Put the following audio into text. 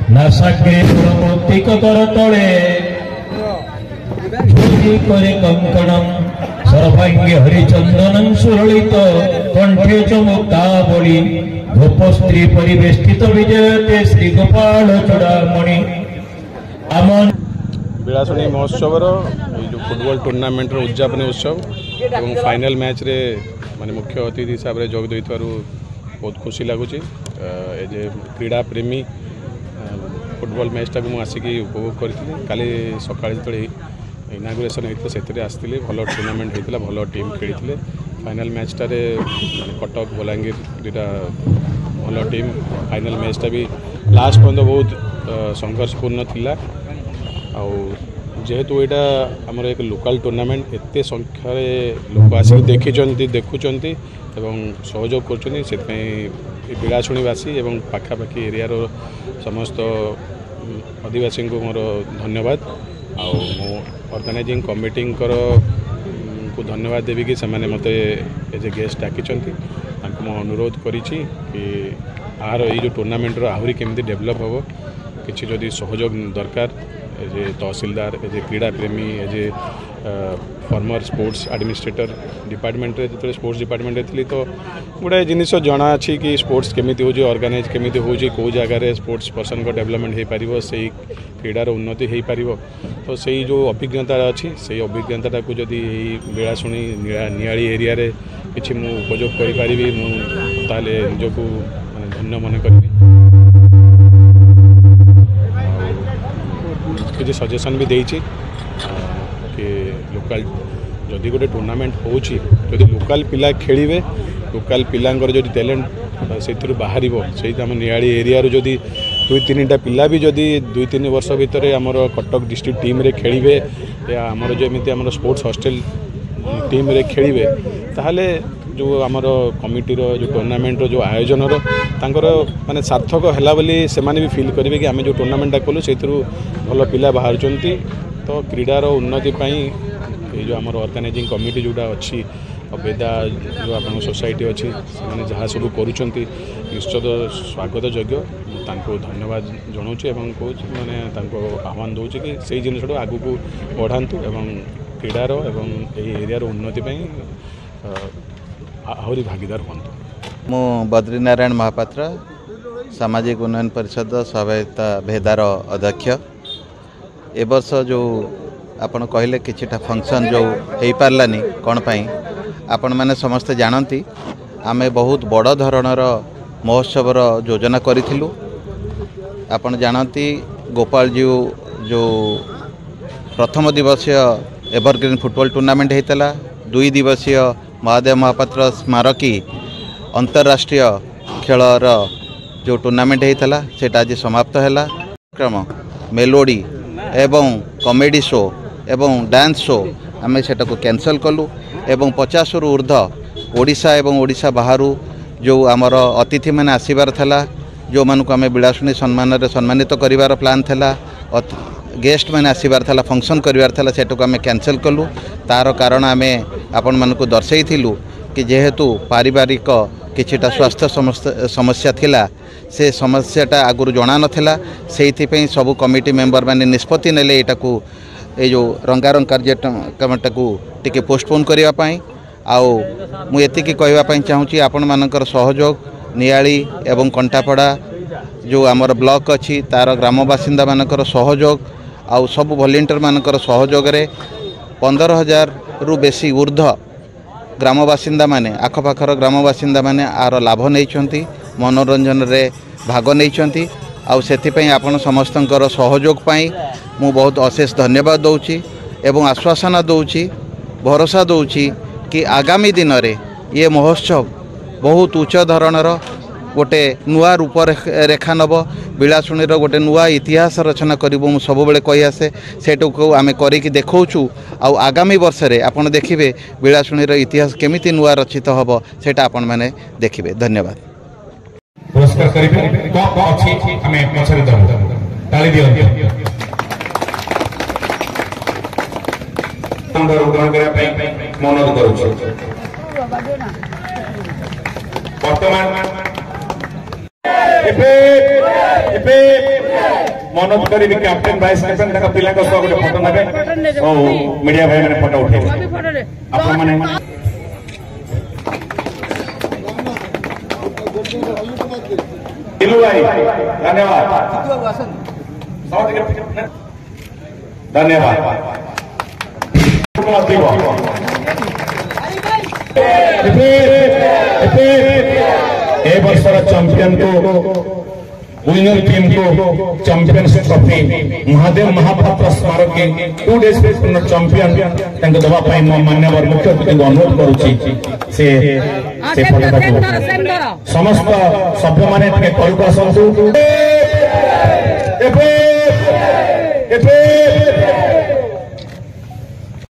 नासाग्रे प्रमोति Qatar तले झुली करे कंकणम सर्वांगे हरिचंदनं सुललित कंठे चमुक्तावली गोपस्त्री परिवेष्टित विजयते श्री गोपाल चूड़ामणि आमन बिलासुनी महोत्सव जो फुटबॉल टूर्नामेंट उद्यापन उत्सव और फाइनल मैच रे माने मुख्य अतिथि हिसाब से जोग देइथारु बहुत खुशी लगुच क्रीड़ा प्रेमी फुटबॉल मैचटा को मुझे उपभोग करी काली सका जो इनागुरेसन होता से आसती भल टूर्नामेंट होता भल टीम खेली फाइनल मैचटार कटक बलांगीर दुटा भल टीम फाइनल मैचटा भी लास्ट पर्यंत बहुत संघर्षपूर्ण थिला जेहेतु यहाँ आमर एक लोकल टूर्नामेंट एत संख्यार लोक आसिक देखुं एवं सहयोग कर बिलासुणीवासी एवं पाखापाखी एरिया समस्त आदिवासी को मोर धन्यवाद ऑर्गेनाइजिंग कमिटी को धन्यवाद देवी कि से मत एज ए गेस्ट डाकी मु अनुरोध करी कि आर ये टूर्नामेंट आहरी केमती डेभलप हम किसी जदि सहयोग दरकार as a tehsildar as a क्रीड़ा प्रेमी as a former sports administrator department जो स्पोर्ट्स डिपार्टमेंट थी तो गुड़ाए जिनिस जना अच्छी कि स्पोर्ट्स केमिति हो ऑर्गेनाइज केमिति हो कौ जगार स्पोर्ट्स पर्सन को डेवलपमेंट हो पार से क्रीडार उन्नति हो पार तो से जो अभिज्ञता अच्छी से अभिज्ञता को जदि बेलाशुणी नियाली एरिया रे किसी मु उपयोग करी मुझे निजक माने धन्य मन करी किसी सजेशन भी देछि कि लोकल जदि गोटे टूर्नामेंट होची लोकल पिला खेलिवे लोकल पिलांकर जो टैलेंट से बाहर से आम नियाली एरिया जदि 2-3टा पिला भी जदि 2-3 वर्ष भितर आमर कटक डिस्ट्रिक्ट टीम रे खेलिवे या आमर जमी आमर स्पोर्ट्स हॉस्टल टीम रे खेलिवे ताहले जो आमर कमिटीर जो टूर्नामेंट जो आयोजन माने सार्थक है बोली से भी फिल करेंगे कि आम जो टूर्नामेंटा कलु से भल पिला बाहर तो क्रीडार उन्नति ये जो आमर ऑर्गेनाइजिंग कमिटी जोटा अच्छी बेदा जो आप सोसाइटी अच्छी से जहाँ सब करुँच निश्चित स्वागत योग्य धन्यवाद जनाऊँ कौच मैंने आह्वान दूँ कि से जिन आगू को बढ़ातु एवं क्रीडार एवं एरियार उन्नति आहरी भागीदार हूँ। मु बद्रीनारायण महापात्र सामाजिक उन्नयन परिषद सहायता भेदार अध्यक्ष ए वर्ष जो आपण कहले किछिटा फंक्शन जो हो पार्लानी कौन पाई आपण मैंने समस्ते जानती आमे बहुत बड़ धरणर महोत्सवर योजना करूँ आपण जानती गोपाल जी जो प्रथम दिवसीय एवरग्रीन फुटबॉल टूर्नामेंट होता 2 दिवसीय महादेव महापात्र स्मारकी अंतरराष्ट्रीय खेलर जो टूर्नामेंट होता से आज समाप्त है क्रम मेलोडी एवं कॉमेडी शो एवं डांस शो आम से कैंसल कलु एवं 50 रु ऊर्ध ओडिशा एवं ओडिशा बाहर जो आमर अतिथि मैंने आसबार था जो मानक आम बिलासुणी सम्मान सम्मानित करिवार प्लान था गेस्ट मैंने आसबार था फंक्शन करिवार था सेटू आम कैंसल कलु तार कारण आम आपण मानक दर्शाइलु कि जेहेतु पारिवारिक किछिटा स्वास्थ्य समस्या थिला से समस्याटा आगुरी जना नाला से सब कमिटी मेंबर मैंने निष्पत्ति नेले एटाकू ये जो रंगारंग कार्यक्रमटा को टिके पोस्टपोन करने आउ मुझे कहवाई चाहूँगी आपण मानकर सहयोग नियाली एवं कंटापड़ा जो आमर ब्लॉक अच्छी तार ग्राम बासिंदा मानकर सहयोग आउ सब वॉलंटियर मानकर सहयोग रे 15,000 रु बेसी ऊर्ध ग्राम बासिंदा माने आखपाखर ग्राम बासिंदा माने आर लाभ नहीं मनोरंजन रे भाग नहीं आउ से आपण समस्तंकर सहयोग पाई मु बहुत अशेष धन्यवाद दूची एवं आश्वासन दूची भरोसा दूची कि आगामी दिन रे ये महोत्सव बहुत उच्च धरणर गोटे नुआ रूप रेखा नब बिलासुणीर गोटे नुआ इतिहास रचना करूँ मु सब बेले कही आसे सेटू को आम करिकी देखौछु आउ आगामी वर्ष रे आपण देखिबे बिलासुणीर इतिहास केमिति नुआ रचित हबो सेटा आपण माने देखिबे। धन्यवाद। पुरस्कार करिबे कप अछि हमें पछरे दबो ताली दियौ ग्रहण करा अनुरोध करूँ। वर्तमान मनोज करी कैप्टेन वाइस कैप्टेन तक पिला को सब गोटे फोटो नेबे ओ मीडिया भाई माने फोटो उठेबे आपण माने दिलू भाई धन्यवाद धन्यवाद ए वर्षर चैंपियन को विनर टीम को चैंपियंस ट्रॉफी महादेव महापात्र स्मारक के 2 डेज चैंपियन तंग दबा पाई मान्यवर मुख्य अतिथि को अनुरोध करूची से समस्त सभ्य माने टिके कलको आसंतु